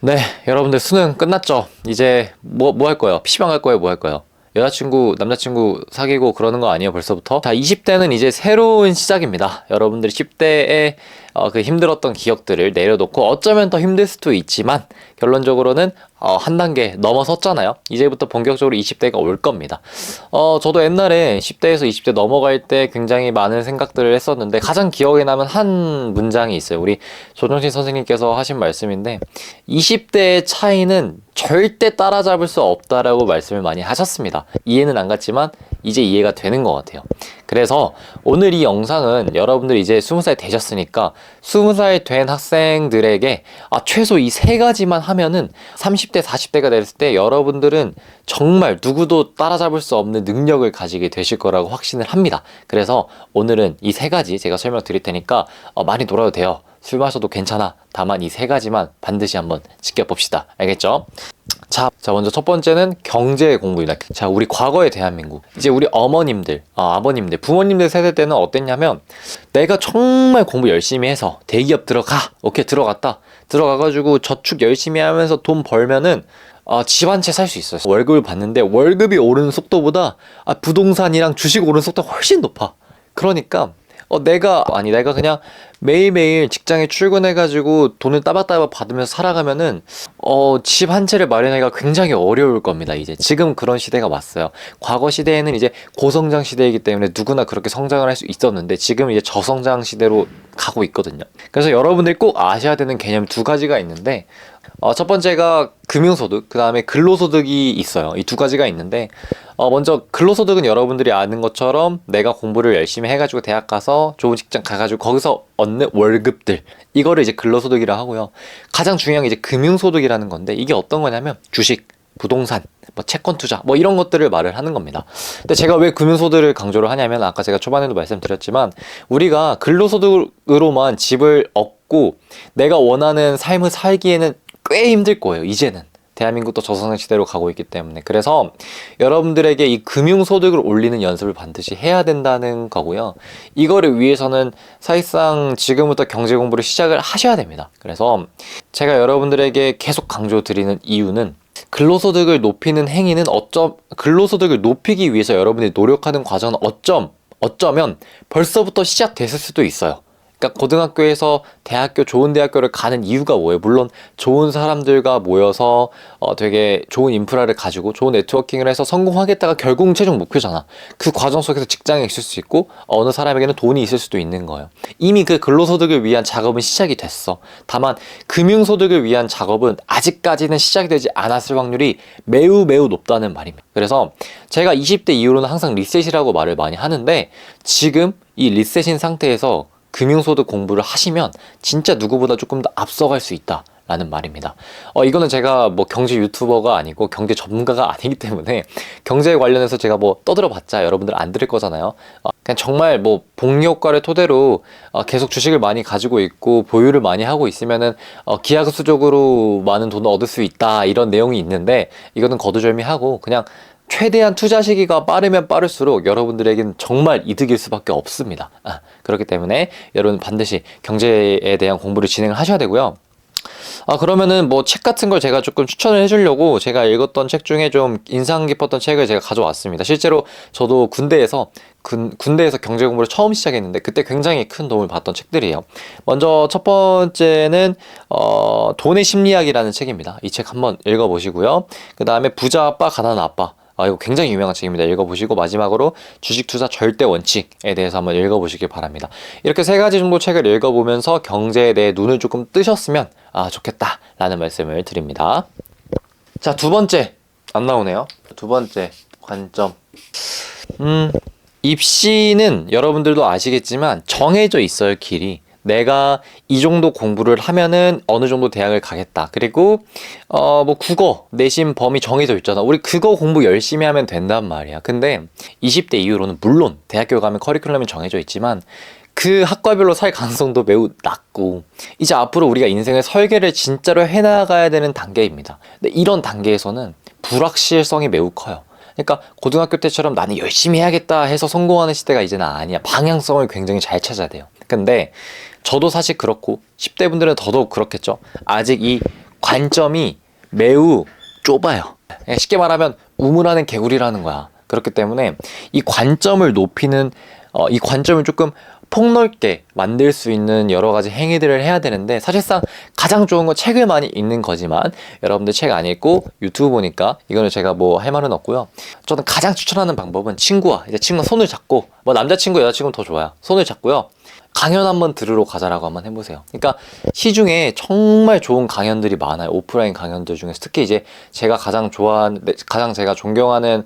네, 여러분들 수능 끝났죠? 이제 뭐 할 거예요? PC방 갈 거예요? 뭐 할 거예요? 여자친구, 남자친구 사귀고 그러는 거 아니에요, 벌써부터? 자, 20대는 이제 새로운 시작입니다. 여러분들이 10대에 그 힘들었던 기억들을 내려놓고 어쩌면 더 힘들 수도 있지만 결론적으로는 한 단계 넘어섰잖아요. 이제부터 본격적으로 20대가 올 겁니다. 저도 옛날에 10대에서 20대 넘어갈 때 굉장히 많은 생각들을 했었는데 가장 기억에 남은 한 문장이 있어요. 우리 조정신 선생님께서 하신 말씀인데 20대의 차이는 절대 따라잡을 수 없다라고 말씀을 많이 하셨습니다. 이해는 안 갔지만 이제 이해가 되는 것 같아요. 그래서 오늘 이 영상은 여러분들이 이제 20살 되셨으니까 20살 된 학생들에게 최소 이 세 가지만 하면은 30대, 40대가 됐을 때 여러분들은 정말 누구도 따라잡을 수 없는 능력을 가지게 되실 거라고 확신을 합니다. 그래서 오늘은 이 세 가지 제가 설명드릴 테니까 많이 놀아도 돼요. 술 마셔도 괜찮아. 다만 이 세 가지만 반드시 한번 지켜봅시다. 알겠죠? 자, 먼저 첫 번째는 경제 공부입니다. 자, 우리 과거의 대한민국. 이제 우리 어머님들, 아버님들, 부모님들 세대 때는 어땠냐면 내가 정말 공부 열심히 해서 대기업 들어가. 오케이, 들어갔다. 들어가가지고 저축 열심히 하면서 돈 벌면은 집 한 채 살 수 있어요. 월급을 받는데 월급이 오르는 속도보다 부동산이랑 주식 오르는 속도가 훨씬 높아. 그러니까 내가 그냥 매일매일 직장에 출근해가지고 돈을 따박따박 받으면서 살아가면은 집 한 채를 마련하기가 굉장히 어려울 겁니다. 이제 지금 그런 시대가 왔어요. 과거 시대에는 이제 고성장 시대이기 때문에 누구나 그렇게 성장을 할 수 있었는데 지금 이제 저성장 시대로 가고 있거든요. 그래서 여러분들이 꼭 아셔야 되는 개념 두 가지가 있는데 첫 번째가 금융소득, 그 다음에 근로소득이 있어요. 이 두 가지가 있는데 먼저 근로소득은 여러분들이 아는 것처럼 내가 공부를 열심히 해가지고 대학 가서 좋은 직장 가가지고 거기서 얻는 월급들, 이거를 이제 근로소득이라 하고요. 가장 중요한 게 이제 금융소득이라는 건데 이게 어떤 거냐면 주식, 부동산, 채권 투자 이런 것들을 말을 하는 겁니다. 근데 제가 왜 금융소득을 강조를 하냐면 아까 제가 초반에도 말씀드렸지만 우리가 근로소득으로만 집을 얻고 내가 원하는 삶을 살기에는 꽤 힘들 거예요. 이제는 대한민국도 저성장 시대로 가고 있기 때문에. 그래서 여러분들에게 이 금융소득을 올리는 연습을 반드시 해야 된다는 거고요. 이거를 위해서는 사실상 지금부터 경제 공부를 시작을 하셔야 됩니다. 그래서 제가 여러분들에게 계속 강조드리는 이유는 근로소득을 높이는 행위는 근로소득을 높이기 위해서 여러분이 노력하는 과정은 어쩌면 벌써부터 시작됐을 수도 있어요. 그러니까 고등학교에서 좋은 대학교를 가는 이유가 뭐예요? 물론 좋은 사람들과 모여서 되게 좋은 인프라를 가지고 좋은 네트워킹을 해서 성공하겠다가 결국은 최종 목표잖아. 그 과정 속에서 직장에 있을 수 있고 어느 사람에게는 돈이 있을 수도 있는 거예요. 이미 그 근로소득을 위한 작업은 시작이 됐어. 다만 금융소득을 위한 작업은 아직까지는 시작이 되지 않았을 확률이 매우 매우 높다는 말입니다. 그래서 제가 20대 이후로는 항상 리셋이라고 말을 많이 하는데 지금 이 리셋인 상태에서 금융소득 공부를 하시면 진짜 누구보다 조금 더 앞서갈 수 있다라는 말입니다. 이거는 제가 경제 유튜버가 아니고 경제 전문가가 아니기 때문에 경제에 관련해서 제가 떠들어 봤자 여러분들 안 들을 거잖아요. 그냥 정말 복리 효과를 토대로 계속 주식을 많이 가지고 있고 보유를 많이 하고 있으면은 기하급수적으로 많은 돈을 얻을 수 있다 이런 내용이 있는데 이거는 거두절미하고 그냥 최대한 투자 시기가 빠르면 빠를수록 여러분들에게는 정말 이득일 수밖에 없습니다. 그렇기 때문에 여러분 반드시 경제에 대한 공부를 진행을 하셔야 되고요. 그러면은 책 같은 걸 제가 조금 추천을 해주려고 제가 읽었던 책 중에 좀 인상 깊었던 책을 제가 가져왔습니다. 실제로 저도 군대에서 경제 공부를 처음 시작했는데 그때 굉장히 큰 도움을 받던 책들이에요. 먼저 첫 번째는 돈의 심리학이라는 책입니다. 이 책 한번 읽어보시고요. 그 다음에 부자 아빠, 가난한 아빠. 이거 굉장히 유명한 책입니다. 읽어보시고 마지막으로 주식 투자 절대 원칙에 대해서 한번 읽어보시길 바랍니다. 이렇게 세 가지 정도 책을 읽어보면서 경제에 대해 눈을 조금 뜨셨으면 좋겠다라는 말씀을 드립니다. 자, 두 번째 안 나오네요. 두 번째 관점. 입시는 여러분들도 아시겠지만 정해져 있어요, 길이. 내가 이 정도 공부를 하면은 어느 정도 대학을 가겠다. 그리고 국어 내신 범위 정해져 있잖아. 우리 그거 공부 열심히 하면 된단 말이야. 근데 20대 이후로는 물론 대학교 가면 커리큘럼이 정해져 있지만 그 학과별로 살 가능성도 매우 낮고 이제 앞으로 우리가 인생의 설계를 진짜로 해나가야 되는 단계입니다. 근데 이런 단계에서는 불확실성이 매우 커요. 그러니까 고등학교 때처럼 나는 열심히 해야겠다 해서 성공하는 시대가 이제는 아니야. 방향성을 굉장히 잘 찾아야 돼요. 근데 저도 사실 그렇고 10대 분들은 더더욱 그렇겠죠. 아직 이 관점이 매우 좁아요. 쉽게 말하면 우물안의 개구리라는 거야. 그렇기 때문에 이 관점을 높이는 이 관점을 조금 폭넓게 만들 수 있는 여러 가지 행위들을 해야 되는데, 사실상 가장 좋은 건 책을 많이 읽는 거지만 여러분들 책 안 읽고 유튜브 보니까 이거는 제가 뭐 할 말은 없고요. 저는 가장 추천하는 방법은 친구와 손을 잡고, 뭐 남자친구 여자친구는 더 좋아요. 손을 잡고요, 강연 한번 들으러 가자라고 한번 해보세요. 그러니까 시중에 정말 좋은 강연들이 많아요. 오프라인 강연들 중에서 특히 이제 제가 가장 좋아하는, 가장 제가 존경하는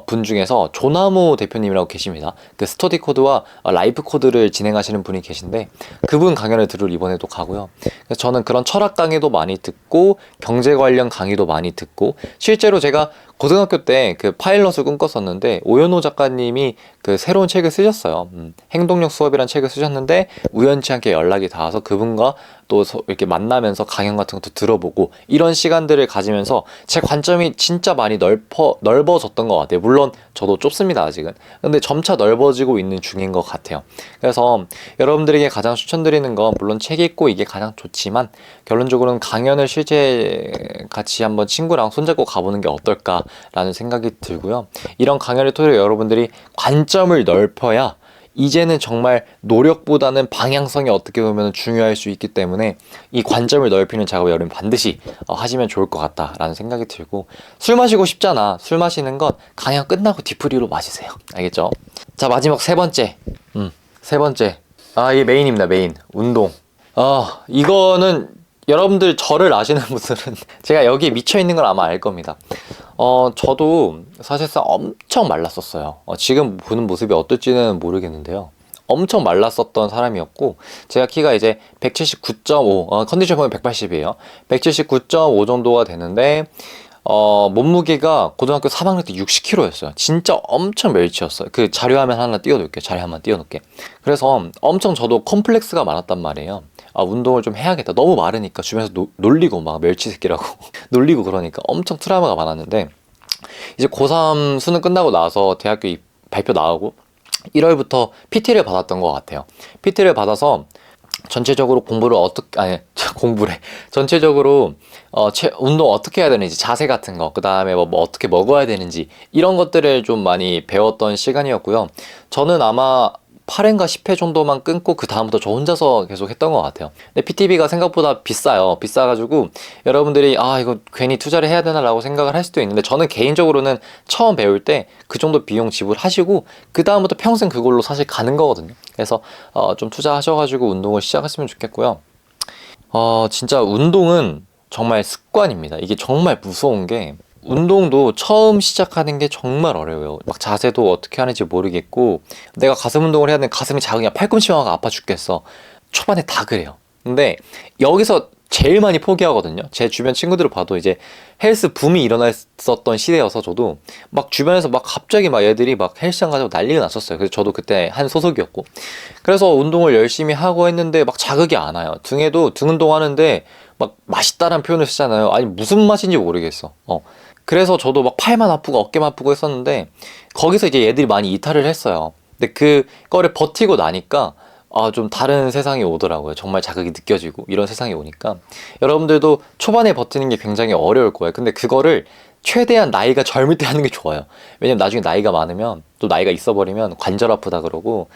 분 중에서 조나무 대표님이라고 계십니다. 그 스터디 코드와 라이프 코드를 진행하시는 분이 계신데, 그분 강연을 들으러 이번에도 가고요. 그래서 저는 그런 철학 강의도 많이 듣고 경제 관련 강의도 많이 듣고, 실제로 제가 고등학교 때 그 파일럿을 꿈꿨었는데 오연호 작가님이 그 새로운 책을 쓰셨어요. 행동력 수업이라는 책을 쓰셨는데 우연치 않게 연락이 닿아서 그분과 또 이렇게 만나면서 강연 같은 것도 들어보고, 이런 시간들을 가지면서 제 관점이 진짜 많이 넓어졌던 것 같아요. 물론 저도 좁습니다, 아직은. 근데 점차 넓어지고 있는 중인 것 같아요. 그래서 여러분들에게 가장 추천드리는 건, 물론 책 읽고 이게 가장 좋지만 결론적으로는 강연을 실제 같이 한번 친구랑 손잡고 가보는 게 어떨까라는 생각이 들고요. 이런 강연을 통해 여러분들이 관점을 넓혀야 이제는 정말 노력보다는 방향성이 어떻게 보면 중요할 수 있기 때문에 이 관점을 넓히는 작업을 여러분 반드시 하시면 좋을 것 같다라는 생각이 들고, 술 마시고 싶잖아. 술 마시는 건 강연 끝나고 뒤풀이로 마시세요. 알겠죠? 자, 마지막 세 번째. 세 번째. 이게 메인입니다. 메인. 운동. 이거는 여러분들 저를 아시는 분들은 제가 여기에 미쳐있는 걸 아마 알 겁니다. 저도 사실상 엄청 말랐었어요. 지금 보는 모습이 어떨지는 모르겠는데요. 엄청 말랐었던 사람이었고, 제가 키가 이제 179.5, 컨디션 보면 180이에요. 179.5 정도가 되는데, 몸무게가 고등학교 3학년 때 60kg였어요. 진짜 엄청 멸치였어요. 그 자료화면 하나 띄워놓을게요. 자료화면 띄워놓을게. 그래서 엄청 저도 컴플렉스가 많았단 말이에요. 운동을 좀 해야겠다. 너무 마르니까 주변에서 놀리고 막 멸치 새끼라고 놀리고, 그러니까 엄청 트라우마가 많았는데, 이제 고3 수능 끝나고 나서 대학교 발표 나오고 1월부터 PT를 받았던 것 같아요. PT를 받아서 전체적으로 전체적으로 운동 어떻게 해야 되는지, 자세 같은 거, 그 다음에 뭐 어떻게 먹어야 되는지, 이런 것들을 좀 많이 배웠던 시간이었고요. 저는 아마 8회인가 10회 정도만 끊고 그 다음부터 저 혼자서 계속 했던 것 같아요. 근데 PT비가 생각보다 비싸요. 비싸가지고 여러분들이 이거 괜히 투자를 해야 되나 라고 생각을 할 수도 있는데, 저는 개인적으로는 처음 배울 때 그 정도 비용 지불하시고 그 다음부터 평생 그걸로 사실 가는 거거든요. 그래서 좀 투자하셔가지고 운동을 시작하시면 좋겠고요. 진짜 운동은 정말 습관입니다. 이게 정말 무서운 게, 운동도 처음 시작하는 게 정말 어려워요. 막 자세도 어떻게 하는지 모르겠고, 내가 가슴 운동을 해야 되는데 가슴이 작으냐, 팔꿈치가 아파 죽겠어. 초반에 다 그래요. 근데 여기서 제일 많이 포기하거든요. 제 주변 친구들을 봐도 이제 헬스 붐이 일어났었던 시대여서, 저도 막 주변에서 막 갑자기 막 애들이 막 헬스장 가자고 난리가 났었어요. 그래서 저도 그때 한 소속이었고, 그래서 운동을 열심히 하고 했는데 막 자극이 안 와요. 등 운동 하는데 막 맛있다라는 표현을 쓰잖아요. 아니 무슨 맛인지 모르겠어. 그래서 저도 막 팔만 아프고 어깨만 아프고 했었는데, 거기서 이제 얘들이 많이 이탈을 했어요. 근데 그거를 버티고 나니까 좀 다른 세상이 오더라고요. 정말 자극이 느껴지고 이런 세상이 오니까 여러분들도 초반에 버티는 게 굉장히 어려울 거예요. 근데 그거를 최대한 나이가 젊을 때 하는 게 좋아요. 왜냐면 나중에 나이가 많으면, 또 나이가 있어버리면 관절 아프다 그러고,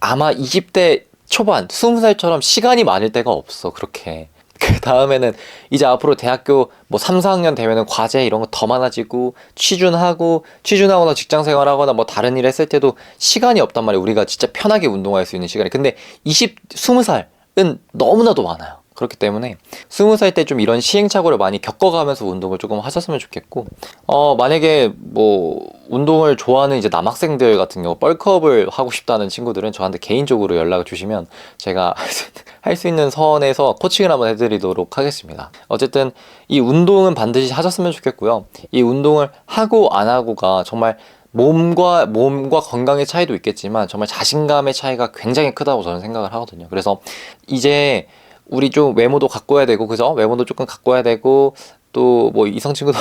아마 20대 초반 20살처럼 시간이 많을 때가 없어. 그렇게 그 다음에는 이제 앞으로 대학교 뭐 3, 4학년 되면은 과제 이런 거 더 많아지고, 취준하고 나 직장 생활하거나 뭐 다른 일 했을 때도 시간이 없단 말이에요. 우리가 진짜 편하게 운동할 수 있는 시간이. 근데 20살은 너무나도 많아요. 그렇기 때문에 20살 때 좀 이런 시행착오를 많이 겪어가면서 운동을 조금 하셨으면 좋겠고, 만약에 뭐 운동을 좋아하는 이제 남학생들 같은 경우 뻘크업을 하고 싶다는 친구들은 저한테 개인적으로 연락을 주시면 제가 할 수 있는 선에서 코칭을 한번 해드리도록 하겠습니다. 어쨌든 이 운동은 반드시 하셨으면 좋겠고요. 이 운동을 하고 안 하고가 정말 몸과 건강의 차이도 있겠지만 정말 자신감의 차이가 굉장히 크다고 저는 생각을 하거든요. 그래서 이제 우리 좀 외모도 가꿔야 되고, 그죠? 외모도 조금 가꿔야 되고, 또 뭐 이성 친구도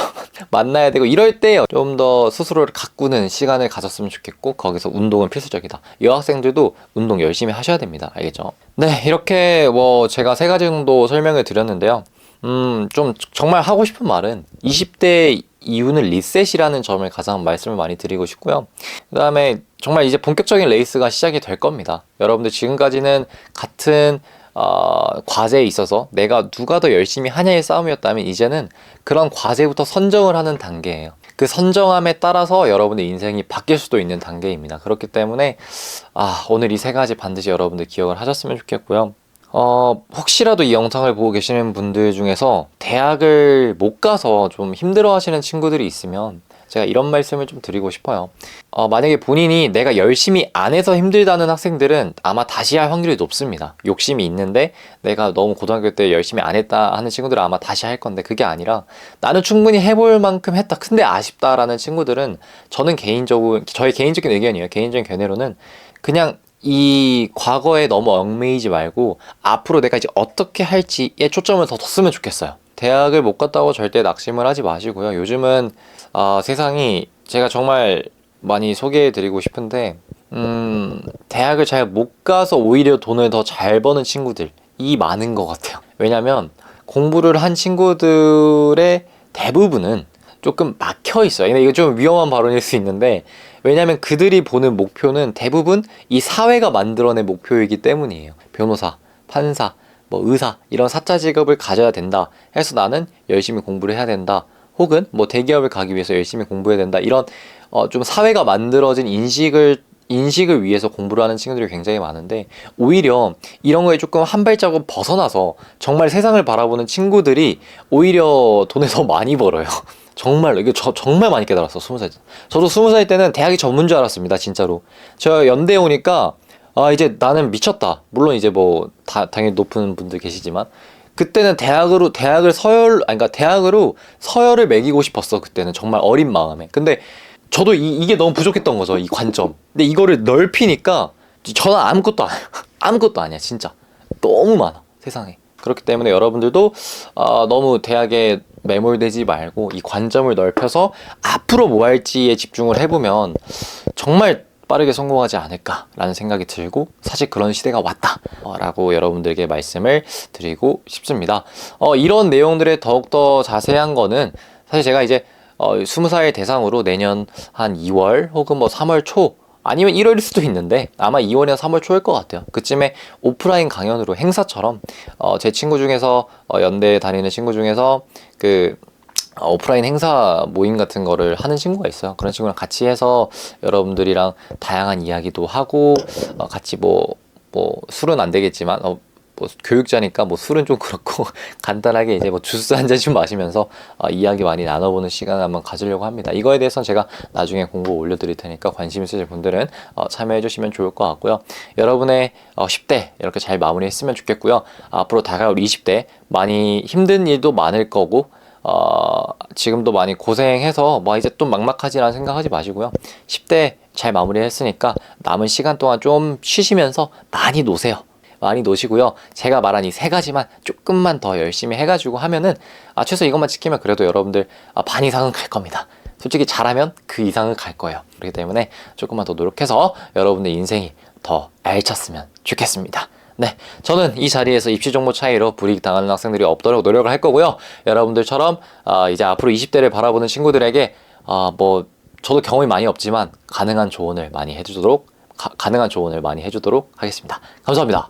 만나야 되고, 이럴 때 좀 더 스스로를 가꾸는 시간을 가졌으면 좋겠고, 거기서 운동은 필수적이다. 여학생들도 운동 열심히 하셔야 됩니다. 알겠죠? 네, 이렇게 뭐 제가 3가지 정도 설명을 드렸는데요. 좀 정말 하고 싶은 말은 20대 이후는 리셋이라는 점을 가장 말씀을 많이 드리고 싶고요. 그 다음에 정말 이제 본격적인 레이스가 시작이 될 겁니다. 여러분들 지금까지는 같은 과제에 있어서 내가 누가 더 열심히 하냐의 싸움이었다면 이제는 그런 과제부터 선정을 하는 단계예요. 그 선정함에 따라서 여러분의 인생이 바뀔 수도 있는 단계입니다. 그렇기 때문에 오늘 이 세 가지 반드시 여러분들 기억을 하셨으면 좋겠고요. 혹시라도 이 영상을 보고 계시는 분들 중에서 대학을 못 가서 좀 힘들어 하시는 친구들이 있으면 제가 이런 말씀을 좀 드리고 싶어요. 만약에 본인이 내가 열심히 안 해서 힘들다는 학생들은 아마 다시 할 확률이 높습니다. 욕심이 있는데 내가 너무 고등학교 때 열심히 안 했다 하는 친구들은 아마 다시 할 건데, 그게 아니라 나는 충분히 해볼 만큼 했다, 근데 아쉽다라는 친구들은 저는 개인적으로, 저의 개인적인 의견이에요. 개인적인 견해로는 그냥 이 과거에 너무 얽매이지 말고 앞으로 내가 이제 어떻게 할지에 초점을 더 뒀으면 좋겠어요. 대학을 못 갔다고 절대 낙심을 하지 마시고요. 요즘은 세상이, 제가 정말 많이 소개해 드리고 싶은데 대학을 잘 못 가서 오히려 돈을 더 잘 버는 친구들이 많은 것 같아요. 왜냐면 공부를 한 친구들의 대부분은 조금 막혀 있어요. 근데 이거 좀 위험한 발언일 수 있는데, 왜냐면 그들이 보는 목표는 대부분 이 사회가 만들어낸 목표이기 때문이에요. 변호사, 판사, 뭐 의사, 이런 사자 직업을 가져야 된다 해서 나는 열심히 공부를 해야 된다, 혹은 뭐 대기업을 가기 위해서 열심히 공부해야 된다, 이런 좀 사회가 만들어진 인식을 위해서 공부를 하는 친구들이 굉장히 많은데, 오히려 이런 거에 조금 한 발자국 벗어나서 정말 세상을 바라보는 친구들이 오히려 돈을 더 많이 벌어요. 정말로 이게 정말 많이 깨달았어. 20살 때. 저도 20살 때는 대학이 전문 줄 알았습니다. 진짜로. 저 연대에 오니까 이제 나는 미쳤다. 물론 이제 뭐 당연히 높은 분들 계시지만, 그때는 대학으로 서열을 매기고 싶었어. 그때는 정말 어린 마음에. 근데 저도 이게 너무 부족했던 거죠. 이 관점. 근데 이거를 넓히니까 저는 아무것도 아니야. 진짜 너무 많아, 세상에. 그렇기 때문에 여러분들도 너무 대학에 매몰되지 말고 이 관점을 넓혀서 앞으로 뭐 할지에 집중을 해보면 정말 빠르게 성공하지 않을까라는 생각이 들고, 사실 그런 시대가 왔다 라고 여러분들에게 말씀을 드리고 싶습니다. 이런 내용들에 더욱더 자세한 거는 사실 제가 이제 20살 대상으로 내년 한 2월 혹은 뭐 3월 초 아니면 1월일 수도 있는데, 아마 2월이나 3월 초일 것 같아요. 그쯤에 오프라인 강연으로 행사처럼 제 친구 중에서 연대 다니는 친구 중에서 그 오프라인 행사 모임 같은 거를 하는 친구가 있어요. 그런 친구랑 같이 해서 여러분들이랑 다양한 이야기도 하고, 같이 뭐 술은 안 되겠지만 뭐 교육자니까 뭐 술은 좀 그렇고 간단하게 이제 뭐 주스 한 잔 좀 마시면서 이야기 많이 나눠보는 시간을 한번 가지려고 합니다. 이거에 대해서는 제가 나중에 공고 올려드릴 테니까 관심 있으신 분들은 참여해 주시면 좋을 것 같고요. 여러분의 10대 이렇게 잘 마무리했으면 좋겠고요. 앞으로 다가올 20대 많이 힘든 일도 많을 거고, 지금도 많이 고생해서 뭐 이제 또 막막하지라는 생각하지 마시고요. 10대 잘 마무리했으니까 남은 시간 동안 좀 쉬시면서 많이 노세요. 많이 노시고요. 제가 말한 이 세 가지만 조금만 더 열심히 해가지고 하면은 최소 이것만 지키면 그래도 여러분들 반 이상은 갈 겁니다. 솔직히 잘하면 그 이상은 갈 거예요. 그렇기 때문에 조금만 더 노력해서 여러분의 인생이 더 알찼으면 좋겠습니다. 네, 저는 이 자리에서 입시 정보 차이로 불이익 당하는 학생들이 없도록 노력을 할 거고요. 여러분들처럼 이제 앞으로 20대를 바라보는 친구들에게 뭐 저도 경험이 많이 없지만 가능한 조언을 많이 해주도록 하겠습니다. 감사합니다.